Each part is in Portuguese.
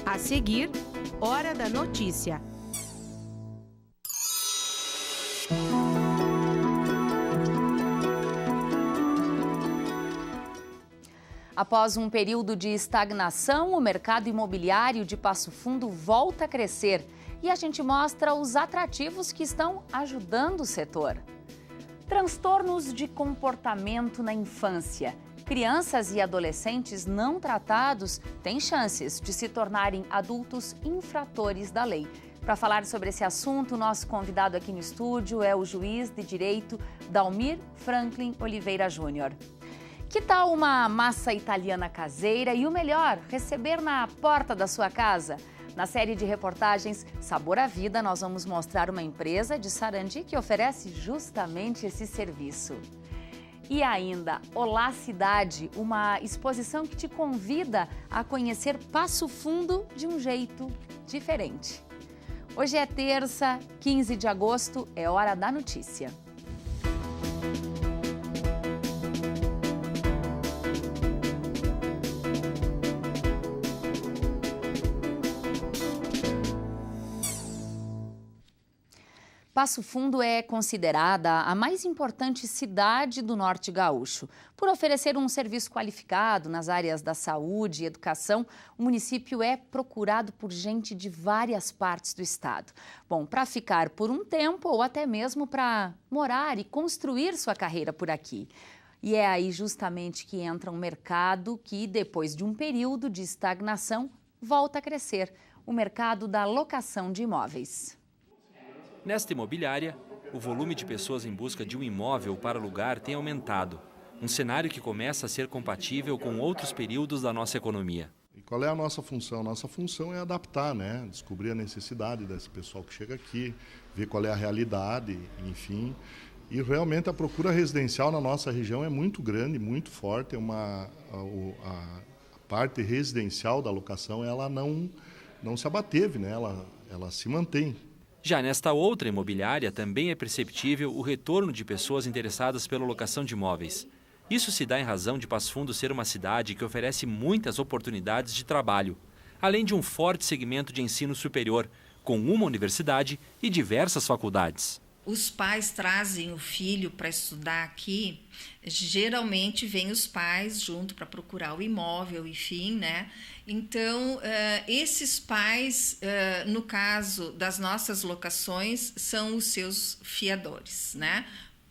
A seguir, Hora da Notícia. Após um período de estagnação, o mercado imobiliário de Passo Fundo volta a crescer e a gente mostra os atrativos que estão ajudando o setor. Transtornos de comportamento na infância. Crianças e adolescentes não tratados têm chances de se tornarem adultos infratores da lei. Para falar sobre esse assunto, o nosso convidado aqui no estúdio é o juiz de direito Dalmir Franklin Oliveira Júnior. Que tal uma massa italiana caseira e o melhor, receber na porta da sua casa? Na série de reportagens Sabor à Vida, nós vamos mostrar uma empresa de Sarandi que oferece justamente esse serviço. E ainda, Olá Cidade, uma exposição que te convida a conhecer Passo Fundo de um jeito diferente. Hoje é terça, 15 de agosto, é hora da notícia. Passo Fundo é considerada a mais importante cidade do Norte Gaúcho. Por oferecer um serviço qualificado nas áreas da saúde e educação, o município é procurado por gente de várias partes do estado. Bom, para ficar por um tempo ou até mesmo para morar e construir sua carreira por aqui. E é aí justamente que entra um mercado que, depois de um período de estagnação, volta a crescer. O mercado da locação de imóveis. Nesta imobiliária, o volume de pessoas em busca de um imóvel para alugar tem aumentado. Um cenário que começa a ser compatível com outros períodos da nossa economia. E qual é a nossa função? Nossa função é adaptar, né? Descobrir a necessidade desse pessoal que chega aqui, ver qual é a realidade, enfim. E realmente a procura residencial na nossa região é muito grande, muito forte. A parte residencial da locação ela não se abateve, né? Ela se mantém. Já nesta outra imobiliária, também é perceptível o retorno de pessoas interessadas pela locação de imóveis. Isso se dá em razão de Passo Fundo ser uma cidade que oferece muitas oportunidades de trabalho, além de um forte segmento de ensino superior, com uma universidade e diversas faculdades. Os pais trazem o filho para estudar aqui, geralmente vêm os pais junto para procurar o imóvel, enfim, né? Então, esses pais, no caso das nossas locações, são os seus fiadores, né?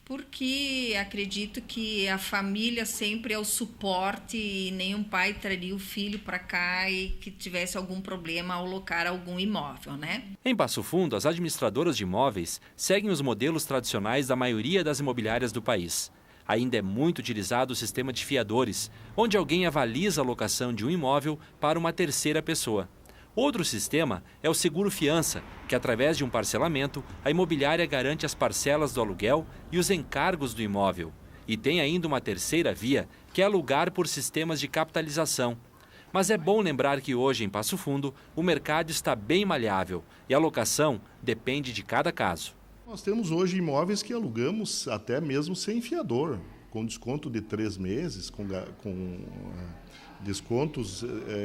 Porque acredito que a família sempre é o suporte e nenhum pai traria o filho para cá e que tivesse algum problema ao locar algum imóvel, né? Em Passo Fundo, as administradoras de imóveis seguem os modelos tradicionais da maioria das imobiliárias do país. Ainda é muito utilizado o sistema de fiadores, onde alguém avaliza a locação de um imóvel para uma terceira pessoa. Outro sistema é o seguro-fiança, que através de um parcelamento, a imobiliária garante as parcelas do aluguel e os encargos do imóvel. E tem ainda uma terceira via, que é alugar por sistemas de capitalização. Mas é bom lembrar que hoje, em Passo Fundo, o mercado está bem maleável e a locação depende de cada caso. Nós temos hoje imóveis que alugamos até mesmo sem fiador, com desconto de 3 meses, com descontos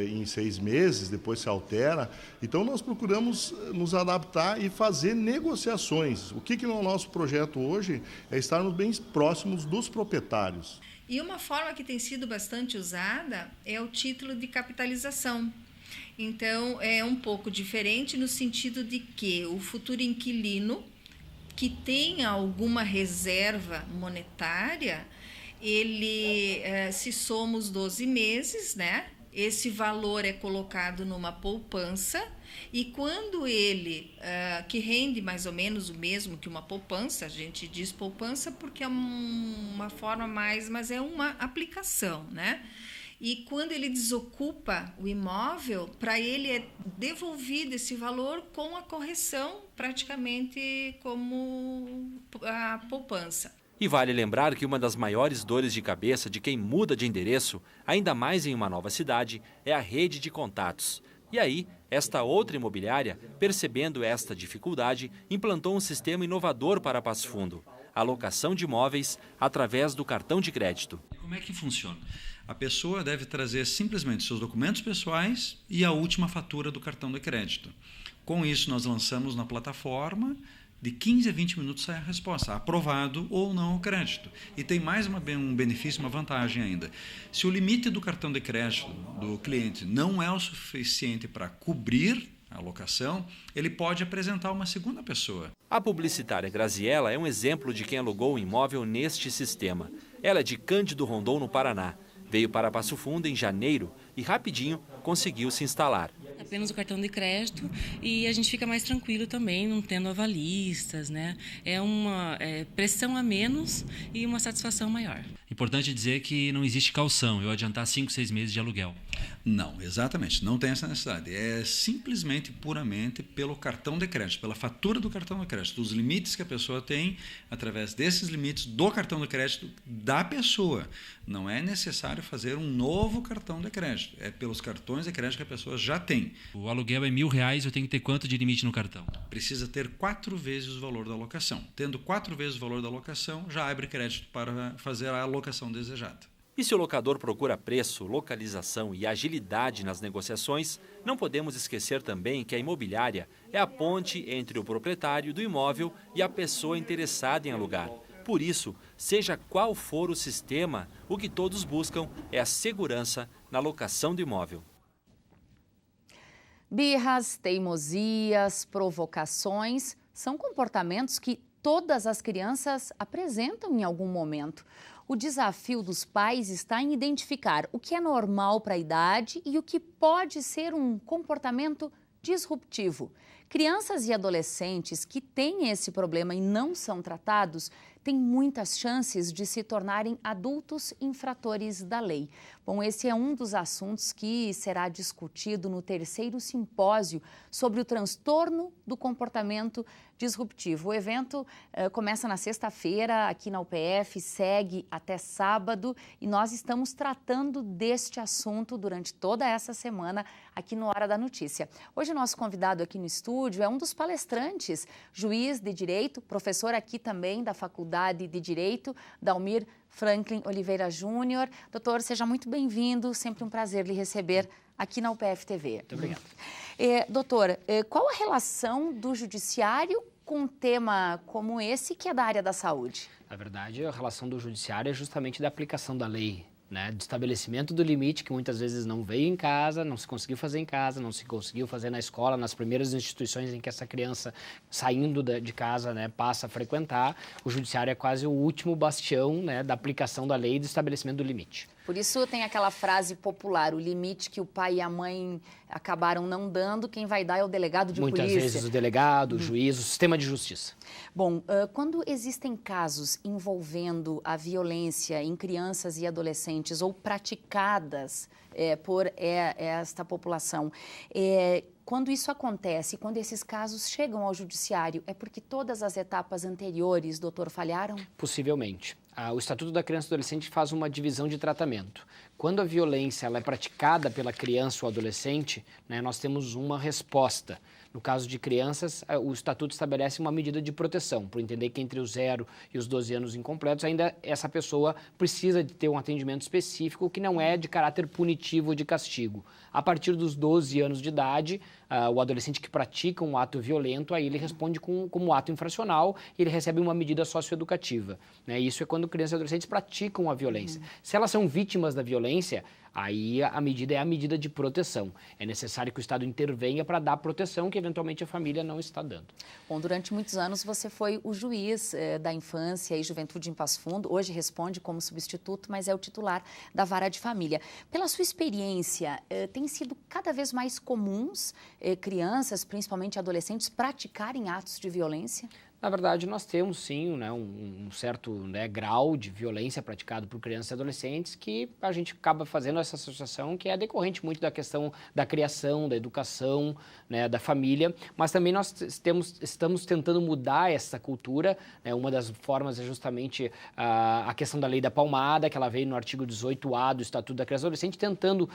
em 6 meses, depois se altera. Então nós procuramos nos adaptar e fazer negociações. O que é o nosso projeto hoje é estarmos bem próximos dos proprietários. E uma forma que tem sido bastante usada é o título de capitalização. Então é um pouco diferente no sentido de que o futuro inquilino que tenha alguma reserva monetária, ele, se somos 12 meses, né? Esse valor é colocado numa poupança e quando ele, que rende mais ou menos o mesmo que uma poupança, a gente diz poupança porque é uma forma mais, mas é uma aplicação, né? E quando ele desocupa o imóvel, para ele é devolvido esse valor com a correção, praticamente como a poupança. E vale lembrar que uma das maiores dores de cabeça de quem muda de endereço, ainda mais em uma nova cidade, é a rede de contatos. E aí, esta outra imobiliária, percebendo esta dificuldade, implantou um sistema inovador para Passo Fundo, a locação de imóveis através do cartão de crédito. Como é que funciona? A pessoa deve trazer simplesmente seus documentos pessoais e a última fatura do cartão de crédito. Com isso, nós lançamos na plataforma, de 15 a 20 minutos sai a resposta, aprovado ou não o crédito. E tem mais um benefício, uma vantagem ainda. Se o limite do cartão de crédito do cliente não é o suficiente para cobrir a locação, ele pode apresentar uma segunda pessoa. A publicitária Graziella é um exemplo de quem alugou um imóvel neste sistema. Ela é de Cândido Rondon, no Paraná. Veio para Passo Fundo em janeiro e rapidinho conseguiu se instalar. Apenas o cartão de crédito e a gente fica mais tranquilo também, não tendo avalistas, né? É uma pressão a menos e uma satisfação maior. Importante dizer que não existe caução, eu adiantar 5, 6 meses de aluguel. Não, exatamente, não tem essa necessidade. É simplesmente, puramente pelo cartão de crédito, pela fatura do cartão de crédito, os limites que a pessoa tem, através desses limites do cartão de crédito da pessoa. Não é necessário fazer um novo cartão de crédito, é pelos cartões de crédito que a pessoa já tem. O aluguel é R$1.000, eu tenho que ter quanto de limite no cartão? Precisa ter 4 vezes o valor da locação. Tendo 4 vezes o valor da locação, já abre crédito para fazer a alocação desejada. E se o locador procura preço, localização e agilidade nas negociações, não podemos esquecer também que a imobiliária é a ponte entre o proprietário do imóvel e a pessoa interessada em alugar. Por isso, seja qual for o sistema, o que todos buscam é a segurança na locação do imóvel. Birras, teimosias, provocações são comportamentos que todas as crianças apresentam em algum momento. O desafio dos pais está em identificar o que é normal para a idade e o que pode ser um comportamento disruptivo. Crianças e adolescentes que têm esse problema e não são tratados têm muitas chances de se tornarem adultos infratores da lei. Bom, esse é um dos assuntos que será discutido no 3º simpósio sobre o transtorno do comportamento disruptivo. O evento começa na sexta-feira aqui na UPF, segue até sábado e nós estamos tratando deste assunto durante toda essa semana aqui no Hora da Notícia. Hoje o nosso convidado aqui no estúdio é um dos palestrantes, juiz de direito, professor aqui também da Faculdade de Direito, Dalmir Franklin Oliveira Júnior. Doutor, seja muito bem-vindo, sempre um prazer lhe receber aqui na UPF TV. Muito obrigado. Doutor, qual a relação do judiciário com um tema como esse, que é da área da saúde? Na verdade, a relação do judiciário é justamente da aplicação da lei, né, de estabelecimento do limite, que muitas vezes não veio em casa, não se conseguiu fazer em casa, não se conseguiu fazer na escola, nas primeiras instituições em que essa criança, saindo de casa, né, passa a frequentar. O judiciário é quase o último bastião, né, da aplicação da lei e do estabelecimento do limite. Por isso tem aquela frase popular, o limite que o pai e a mãe acabaram não dando, quem vai dar é o delegado de polícia. Muitas vezes o delegado, o juiz, o sistema de justiça. Bom, quando existem casos envolvendo a violência em crianças e adolescentes ou praticadas por esta população, quando isso acontece, quando esses casos chegam ao judiciário, é porque todas as etapas anteriores, doutor, falharam? Possivelmente. O Estatuto da Criança e do Adolescente faz uma divisão de tratamento. Quando a violência ela é praticada pela criança ou adolescente, né, nós temos uma resposta. No caso de crianças, o Estatuto estabelece uma medida de proteção, por entender que entre os 0 e os 12 anos incompletos, ainda essa pessoa precisa de ter um atendimento específico que não é de caráter punitivo ou de castigo. A partir dos 12 anos de idade, o adolescente que pratica um ato violento, aí ele responde como ato infracional e ele recebe uma medida socioeducativa, né? Isso é quando crianças e adolescentes praticam a violência. Se elas são vítimas da violência, aí a medida é a medida de proteção. É necessário que o Estado intervenha para dar proteção que eventualmente a família não está dando. Bom, durante muitos anos você foi o juiz da infância e juventude em Passo Fundo. Hoje responde como substituto, mas é o titular da Vara de Família. Pela sua experiência, tem sido cada vez mais comuns crianças, principalmente adolescentes, praticarem atos de violência? Na verdade, nós temos sim, né, um certo, né, grau de violência praticado por crianças e adolescentes que a gente acaba fazendo essa associação que é decorrente muito da questão da criação, da educação, né, da família, mas também nós estamos tentando mudar essa cultura, né, uma das formas é justamente a questão da lei da palmada, que ela veio no artigo 18A do Estatuto da Criança e Adolescente, tentando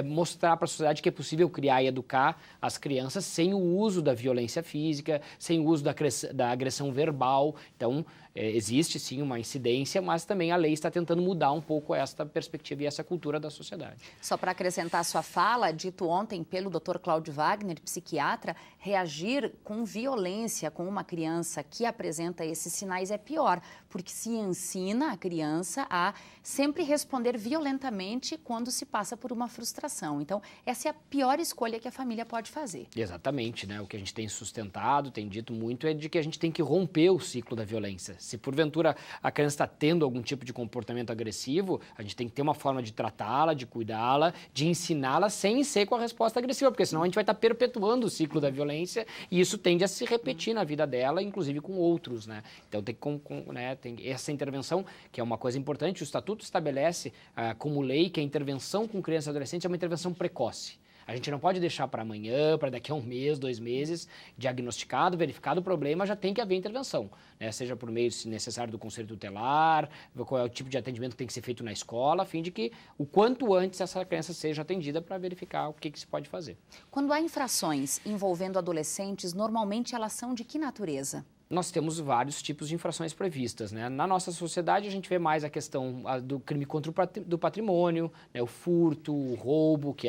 mostrar para a sociedade que é possível criar e educar as crianças sem o uso da violência física, sem o uso da agressão verbal. Então, existe sim uma incidência, mas também a lei está tentando mudar um pouco esta perspectiva e essa cultura da sociedade. Só para acrescentar a sua fala, dito ontem pelo Dr. Cláudio Wagner, psiquiatra, reagir com violência com uma criança que apresenta esses sinais é pior, porque se ensina a criança a sempre responder violentamente quando se passa por uma frustração. Então, essa é a pior escolha que a família pode fazer. Exatamente, né? O que a gente tem sustentado, tem dito muito, é de que a gente tem que romper o ciclo da violência. Se porventura a criança está tendo algum tipo de comportamento agressivo, a gente tem que ter uma forma de tratá-la, de cuidá-la, de ensiná-la sem ser com a resposta agressiva, porque senão a gente vai estar perpetuando o ciclo da violência e isso tende a se repetir na vida dela, inclusive com outros, né? Então tem essa intervenção, que é uma coisa importante. O Estatuto estabelece como lei que a intervenção com criança e adolescente é uma intervenção precoce. A gente não pode deixar para amanhã, para daqui a 1 mês, 2 meses, diagnosticado, verificado o problema, já tem que haver intervenção, né? Seja por meio, se necessário, do conselho tutelar, qual é o tipo de atendimento que tem que ser feito na escola, a fim de que o quanto antes essa criança seja atendida para verificar o que se pode fazer. Quando há infrações envolvendo adolescentes, normalmente elas são de que natureza? Nós temos vários tipos de infrações previstas, né? Na nossa sociedade, a gente vê mais a questão do crime contra o patrimônio, né? O furto, o roubo, que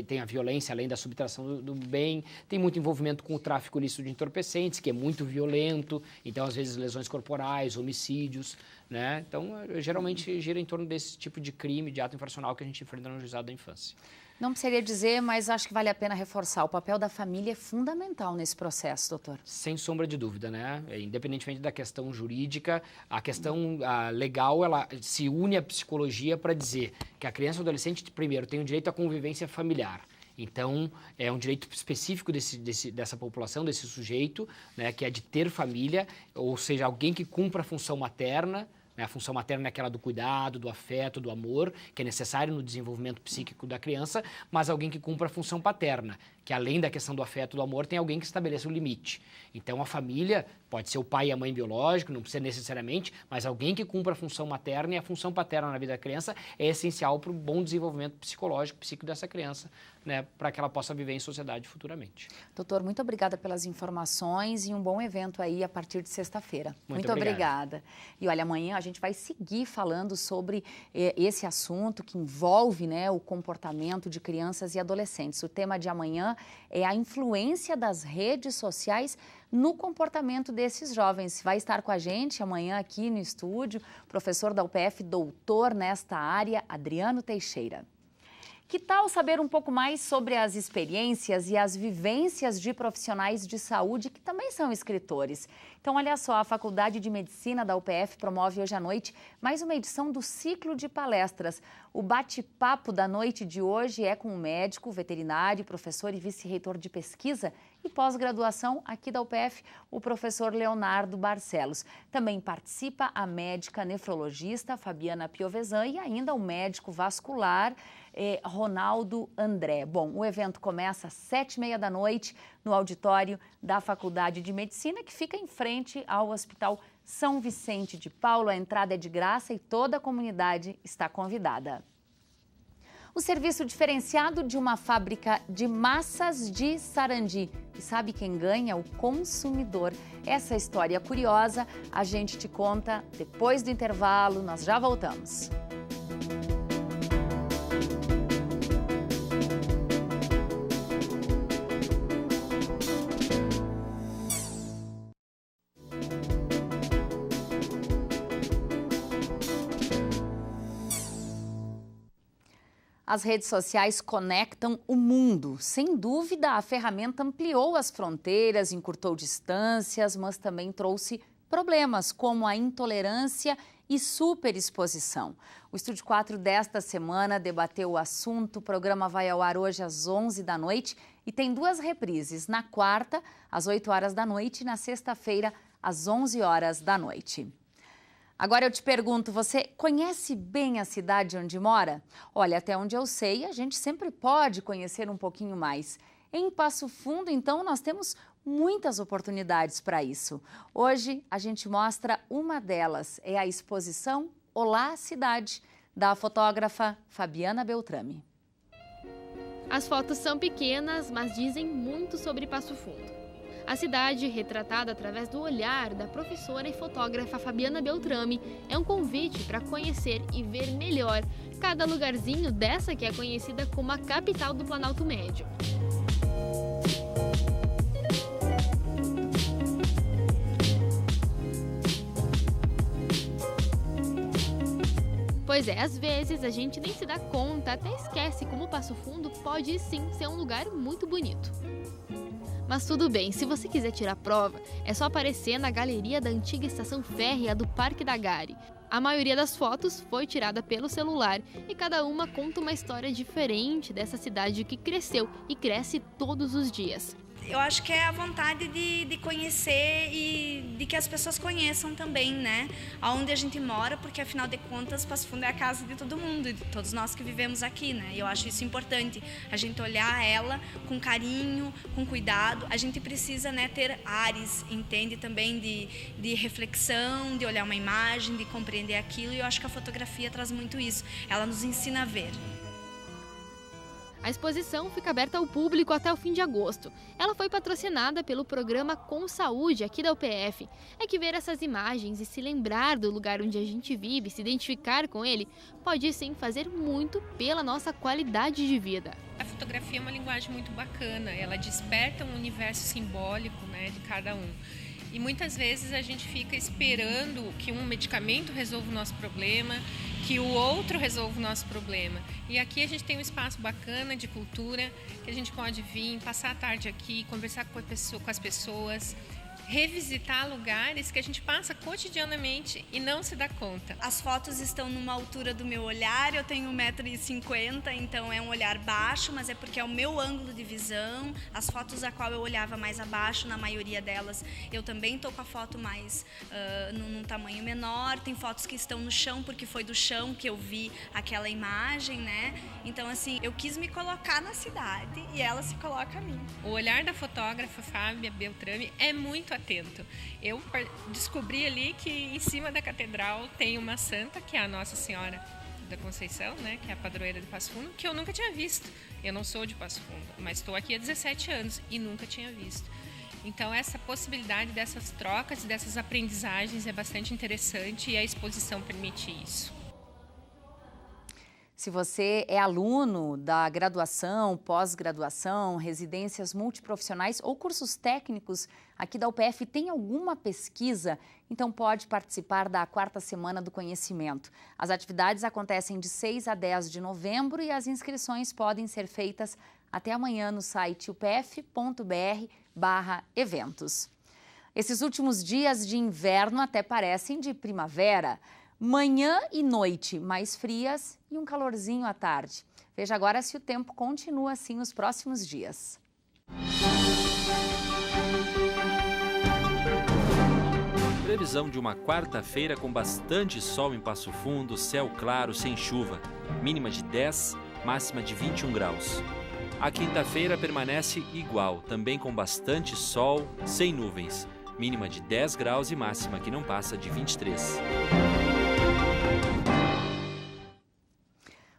tem a violência além da subtração do bem. Tem muito envolvimento com o tráfico ilícito de entorpecentes, que é muito violento. Então, às vezes, lesões corporais, homicídios, né? Então, geralmente gira em torno desse tipo de crime, de ato infracional que a gente enfrenta no juizado da infância. Não precisaria dizer, mas acho que vale a pena reforçar. O papel da família é fundamental nesse processo, doutor. Sem sombra de dúvida, né? Independentemente da questão jurídica, a questão legal, ela se une à psicologia para dizer que a criança ou adolescente, primeiro, tem o direito à convivência familiar. Então, é um direito específico dessa população, desse sujeito, né, que é de ter família, ou seja, alguém que cumpra a função materna. A função materna é aquela do cuidado, do afeto, do amor, que é necessário no desenvolvimento psíquico da criança, mas alguém que cumpra a função paterna, que além da questão do afeto e do amor, tem alguém que estabeleça o limite. Então, a família pode ser o pai e a mãe biológico, não precisa necessariamente, mas alguém que cumpra a função materna, e a função paterna na vida da criança é essencial para o bom desenvolvimento psicológico, psíquico dessa criança, né, para que ela possa viver em sociedade futuramente. Doutor, muito obrigada pelas informações e um bom evento aí a partir de sexta-feira. Muito obrigada. E olha, amanhã a gente vai seguir falando sobre esse assunto que envolve, né, o comportamento de crianças e adolescentes. O tema de amanhã é a influência das redes sociais no comportamento desses jovens. Vai estar com a gente amanhã aqui no estúdio, professor da UPF, doutor nesta área, Adriano Teixeira. Que tal saber um pouco mais sobre as experiências e as vivências de profissionais de saúde que também são escritores? Então, olha só, a Faculdade de Medicina da UPF promove hoje à noite mais uma edição do ciclo de palestras. O bate-papo da noite de hoje é com o médico, veterinário, professor e vice-reitor de pesquisa e pós-graduação aqui da UPF, o professor Leonardo Barcelos. Também participa a médica nefrologista Fabiana Piovesan e ainda o médico vascular Ronaldo André. Bom, o evento começa às 7h30 da noite no auditório da Faculdade de Medicina, que fica em frente ao Hospital São Vicente de Paulo. A entrada é de graça e toda a comunidade está convidada. O serviço diferenciado de uma fábrica de massas de Sarandi. E sabe quem ganha? O consumidor. Essa história curiosa a gente te conta depois do intervalo. Nós já voltamos. As redes sociais conectam o mundo. Sem dúvida, a ferramenta ampliou as fronteiras, encurtou distâncias, mas também trouxe problemas como a intolerância e superexposição. O Estúdio 4 desta semana debateu o assunto. O programa vai ao ar hoje às 11 da noite e tem 2 reprises, na quarta, às 8 horas da noite e na sexta-feira, às 11 horas da noite. Agora eu te pergunto, você conhece bem a cidade onde mora? Olha, até onde eu sei, a gente sempre pode conhecer um pouquinho mais. Em Passo Fundo, então, nós temos muitas oportunidades para isso. Hoje a gente mostra uma delas, é a exposição Olá Cidade, da fotógrafa Fabiana Beltrame. As fotos são pequenas, mas dizem muito sobre Passo Fundo. A cidade, retratada através do olhar da professora e fotógrafa Fabiana Beltrame, é um convite para conhecer e ver melhor cada lugarzinho dessa que é conhecida como a capital do Planalto Médio. Pois é, às vezes a gente nem se dá conta, até esquece como Passo Fundo pode sim ser um lugar muito bonito. Mas tudo bem, se você quiser tirar prova, é só aparecer na galeria da antiga estação férrea do Parque da Gare. A maioria das fotos foi tirada pelo celular e cada uma conta uma história diferente dessa cidade que cresceu e cresce todos os dias. Eu acho que é a vontade de conhecer e de que as pessoas conheçam também, né? Aonde a gente mora, porque afinal de contas Passo Fundo é a casa de todo mundo, de todos nós que vivemos aqui, né? E eu acho isso importante, a gente olhar ela com carinho, com cuidado. A gente precisa, né, ter ares, entende, também de reflexão, de olhar uma imagem, de compreender aquilo, e eu acho que a fotografia traz muito isso, ela nos ensina a ver. A exposição fica aberta ao público até o fim de agosto. Ela foi patrocinada pelo programa Com Saúde aqui da UPF. É que ver essas imagens e se lembrar do lugar onde a gente vive, se identificar com ele, pode sim fazer muito pela nossa qualidade de vida. A fotografia é uma linguagem muito bacana, ela desperta um universo simbólico, né, de cada um. E muitas vezes a gente fica esperando que um medicamento resolva o nosso problema, que o outro resolva o nosso problema. E aqui a gente tem um espaço bacana de cultura, que a gente pode vir, passar a tarde aqui, conversar com as pessoas, revisitar lugares que a gente passa cotidianamente e não se dá conta. As fotos estão numa altura do meu olhar, eu tenho 1,50 m, então é um olhar baixo, mas é porque é o meu ângulo de visão. As fotos a qual eu olhava mais abaixo, na maioria delas, eu também estou com a foto mais num tamanho menor. Tem fotos que estão no chão, porque foi do chão que eu vi aquela imagem, né? Então, assim, eu quis me colocar na cidade e ela se coloca a mim. O olhar da fotógrafa Fábia Beltrame é muito atento. Eu descobri ali que em cima da catedral tem uma santa, que é a Nossa Senhora da Conceição, né, que é a padroeira de Passo Fundo, que eu nunca tinha visto. Eu não sou de Passo Fundo, mas estou aqui há 17 anos e nunca tinha visto. Então, essa possibilidade dessas trocas, dessas aprendizagens é bastante interessante e a exposição permite isso. Se você é aluno da graduação, pós-graduação, residências multiprofissionais ou cursos técnicos aqui da UPF, tem alguma pesquisa? Então pode participar da 4ª Semana do Conhecimento. As atividades acontecem de 6 a 10 de novembro e as inscrições podem ser feitas até amanhã no site upf.br/eventos. Esses últimos dias de inverno até parecem de primavera. Manhã e noite mais frias e um calorzinho à tarde. Veja agora se o tempo continua assim nos próximos dias. Previsão de uma quarta-feira com bastante sol em Passo Fundo, céu claro, sem chuva. Mínima de 10, máxima de 21 graus. A quinta-feira permanece igual, também com bastante sol, sem nuvens. Mínima de 10 graus e máxima que não passa de 23.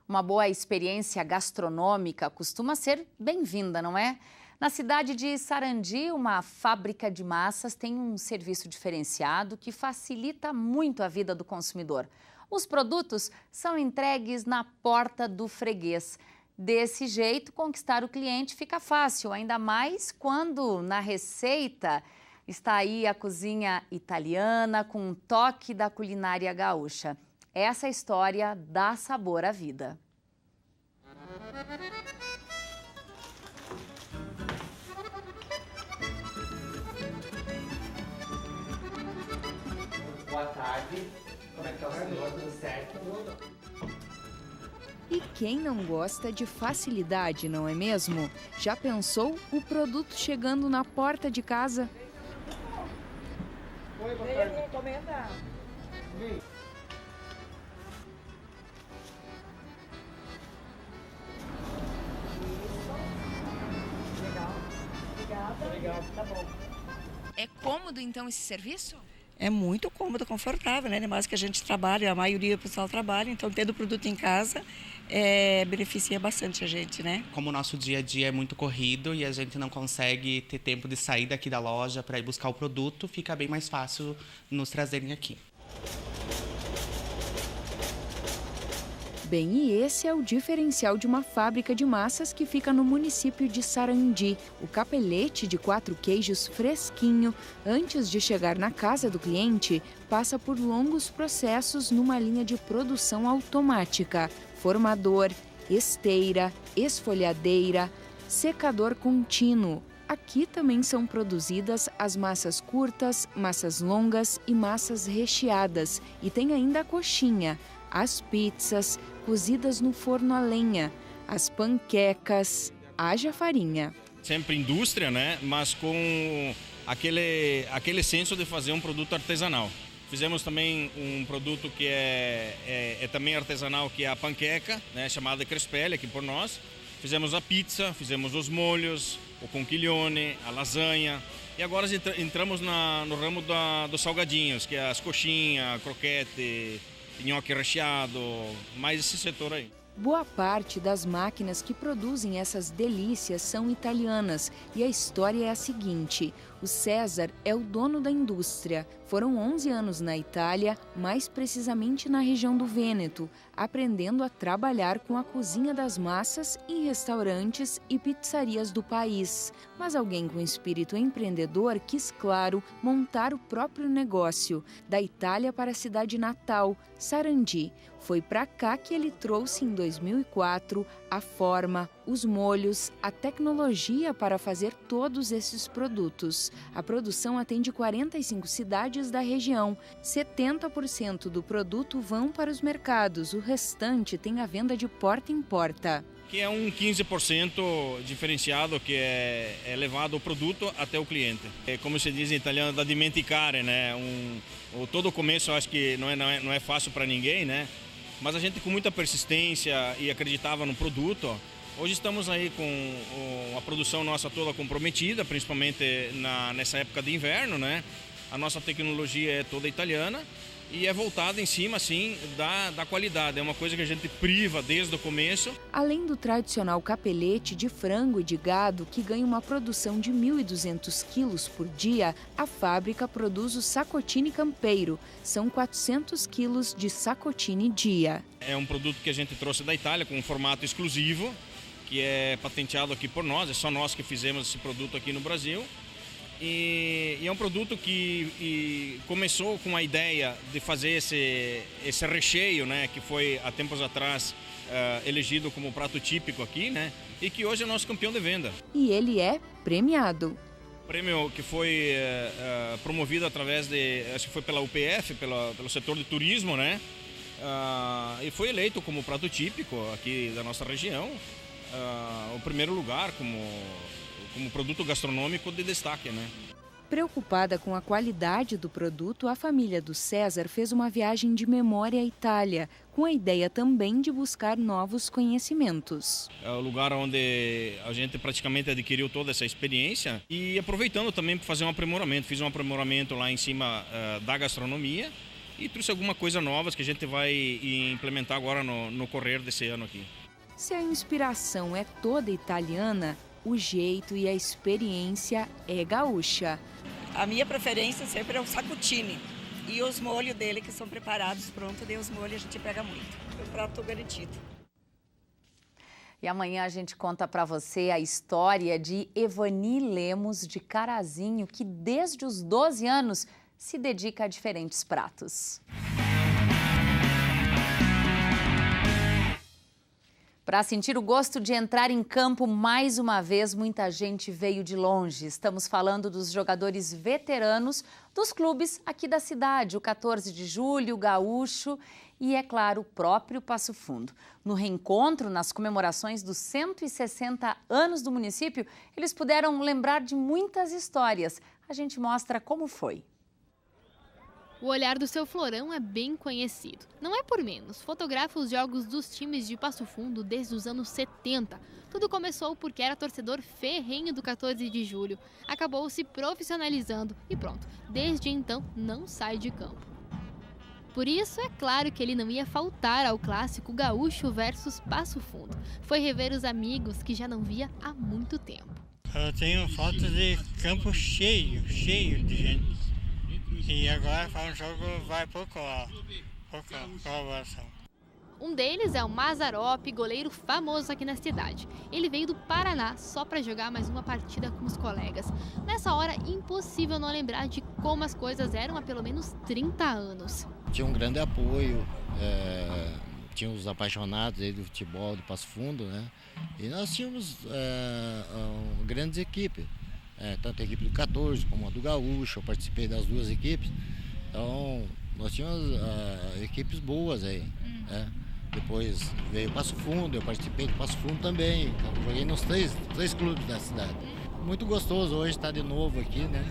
Uma boa experiência gastronômica costuma ser bem-vinda, não é? Na cidade de Sarandi, uma fábrica de massas tem um serviço diferenciado que facilita muito a vida do consumidor. Os produtos são entregues na porta do freguês. Desse jeito, conquistar o cliente fica fácil, ainda mais quando na receita está aí a cozinha italiana com um toque da culinária gaúcha. Essa história dá sabor à vida. Boa tarde. Como é que tá o senhor? Tudo certo? E quem não gosta de facilidade, não é mesmo? Já pensou o produto chegando na porta de casa? Oi, boa tarde. Encomenda. É cômodo, então, esse serviço? É muito cômodo, confortável, né? Demais que a gente trabalha, a maioria do pessoal trabalha, então tendo o produto em casa beneficia bastante a gente, né? Como o nosso dia a dia é muito corrido e a gente não consegue ter tempo de sair daqui da loja para ir buscar o produto, fica bem mais fácil nos trazerem aqui. Bem, e esse é o diferencial de uma fábrica de massas que fica no município de Sarandi. O capelete de 4 queijos fresquinho, antes de chegar na casa do cliente, passa por longos processos numa linha de produção automática. Formador, esteira, esfolhadeira, secador contínuo. Aqui também são produzidas as massas curtas, massas longas e massas recheadas. E tem ainda a coxinha, as pizzas, cozidas no forno a lenha, as panquecas, haja farinha. Sempre indústria, né? Mas com aquele senso de fazer um produto artesanal. Fizemos também um produto que é também artesanal, que é a panqueca, né? Chamada crespelle aqui por nós. Fizemos a pizza, fizemos os molhos, o conchiglione, a lasanha. E agora entramos no ramo dos salgadinhos, que é as coxinhas, croquete, nhoque recheado, mais esse setor aí. Boa parte das máquinas que produzem essas delícias são italianas e a história é a seguinte: o César é o dono da indústria. Foram 11 anos na Itália, mais precisamente na região do Vêneto, aprendendo a trabalhar com a cozinha das massas em restaurantes e pizzarias do país. Mas alguém com espírito empreendedor quis, claro, montar o próprio negócio. Da Itália para a cidade natal, Sarandi. Foi para cá que ele trouxe em 2004 a forma, os molhos, a tecnologia para fazer todos esses produtos. A produção atende 45 cidades da região. 70% do produto vão para os mercados, o restante tem a venda de porta em porta. Que é um 15% diferenciado que é levado o produto até o cliente. É, como se diz em italiano, da dimenticare, né? Todo o começo eu acho que não é fácil para ninguém, né? Mas a gente com muita persistência e acreditava no produto. Hoje estamos aí com a produção nossa toda comprometida, principalmente nessa época de inverno, né? A nossa tecnologia é toda italiana e é voltada em cima, assim, da qualidade. É uma coisa que a gente priva desde o começo. Além do tradicional capelete de frango e de gado, que ganha uma produção de 1.200 quilos por dia, a fábrica produz o Sacotini Campeiro. São 400 quilos de Sacotini dia. É um produto que a gente trouxe da Itália com um formato exclusivo, que é patenteado aqui por nós. É só nós que fizemos esse produto aqui no Brasil. E é um produto que começou com a ideia de fazer esse recheio, né, que foi há tempos atrás elegido como prato típico aqui, né, e que hoje é nosso campeão de venda. E ele é premiado. Prêmio que foi promovido através acho que foi pela UPF, pelo setor de turismo, né, e foi eleito como prato típico aqui da nossa região, o primeiro lugar como produto gastronômico de destaque, né? Preocupada com a qualidade do produto, a família do César fez uma viagem de memória à Itália, com a ideia também de buscar novos conhecimentos. É o lugar onde a gente praticamente adquiriu toda essa experiência e aproveitando também para fazer um aprimoramento. Fiz um aprimoramento lá em cima da gastronomia e trouxe alguma coisa nova que a gente vai implementar agora no correr desse ano aqui. Se a inspiração é toda italiana, o jeito e a experiência é gaúcha. A minha preferência sempre é o Sacotini. E os molhos dele que são preparados, pronto, daí os molhos a gente pega muito. É um prato garantido. E amanhã a gente conta para você a história de Evani Lemos de Carazinho, que desde os 12 anos se dedica a diferentes pratos. Para sentir o gosto de entrar em campo mais uma vez, muita gente veio de longe. Estamos falando dos jogadores veteranos dos clubes aqui da cidade, o 14 de julho, o Gaúcho e, é claro, o próprio Passo Fundo. No reencontro, nas comemorações dos 160 anos do município, eles puderam lembrar de muitas histórias. A gente mostra como foi. O olhar do seu Florão é bem conhecido. Não é por menos, fotografa os jogos dos times de Passo Fundo desde os anos 70. Tudo começou porque era torcedor ferrenho do 14 de julho. Acabou se profissionalizando e pronto, desde então não sai de campo. Por isso, é claro que ele não ia faltar ao clássico Gaúcho versus Passo Fundo. Foi rever os amigos que já não via há muito tempo. Eu tenho fotos de campo cheio de gente. E agora o jogo vai pouca colaboração. Um deles é o Mazarop, goleiro famoso aqui na cidade. Ele veio do Paraná só para jogar mais uma partida com os colegas. Nessa hora, impossível não lembrar de como as coisas eram há pelo menos 30 anos. Tinha um grande apoio, tinha os apaixonados aí do futebol do Passo Fundo, né? E nós tínhamos grandes equipes, tanto a equipe do 14 como a do Gaúcho. Eu participei das duas equipes, então nós tínhamos equipes boas aí, né? Depois veio o Passo Fundo, eu participei do Passo Fundo também, então joguei nos três clubes da cidade. Muito gostoso hoje estar de novo aqui, né?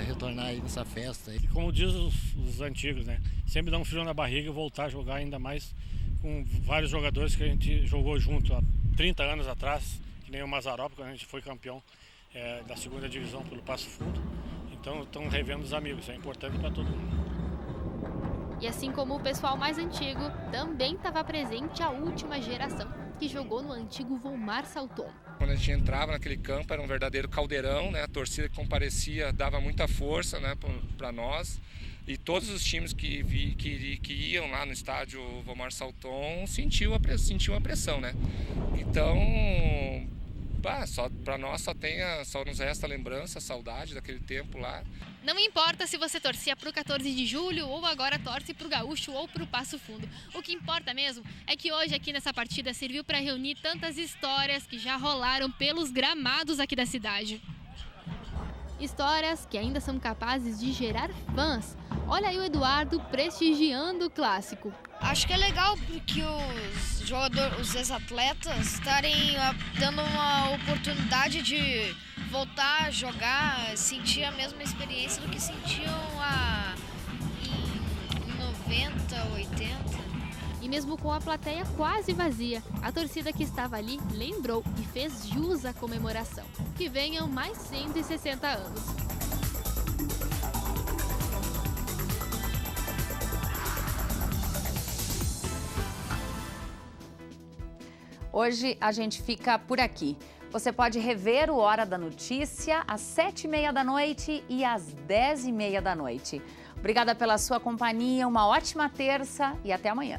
Retornar aí nessa festa. E como diz os antigos, né? Sempre dá um frio na barriga e voltar a jogar, ainda mais com vários jogadores que a gente jogou junto há 30 anos atrás, que nem o Mazarop, quando a gente foi campeão da segunda divisão pelo Passo Fundo. Então estão revendo os amigos, é importante para todo mundo. E assim como o pessoal mais antigo, também estava presente a última geração, que jogou no antigo Volmar Salton. Quando a gente entrava naquele campo, era um verdadeiro caldeirão, né? A torcida que comparecia dava muita força, né, para nós. E todos os times que iam lá no estádio Volmar Salton sentiu a pressão, né? Então, para nós só nos resta a lembrança, a saudade daquele tempo lá. Não importa se você torcia para o 14 de julho ou agora torce para o Gaúcho ou para o Passo Fundo. O que importa mesmo é que hoje aqui nessa partida serviu para reunir tantas histórias que já rolaram pelos gramados aqui da cidade. Histórias que ainda são capazes de gerar fãs. Olha aí o Eduardo prestigiando o clássico. Acho que é legal porque os jogadores, os ex-atletas estarem dando uma oportunidade de voltar a jogar, sentir a mesma experiência do que sentiam em 90, 80. E mesmo com a plateia quase vazia, a torcida que estava ali lembrou e fez jus à comemoração. Que venham mais 160 anos. Hoje a gente fica por aqui. Você pode rever o Hora da Notícia às 7h30 da noite e às 10h30 da noite. Obrigada pela sua companhia, uma ótima terça e até amanhã.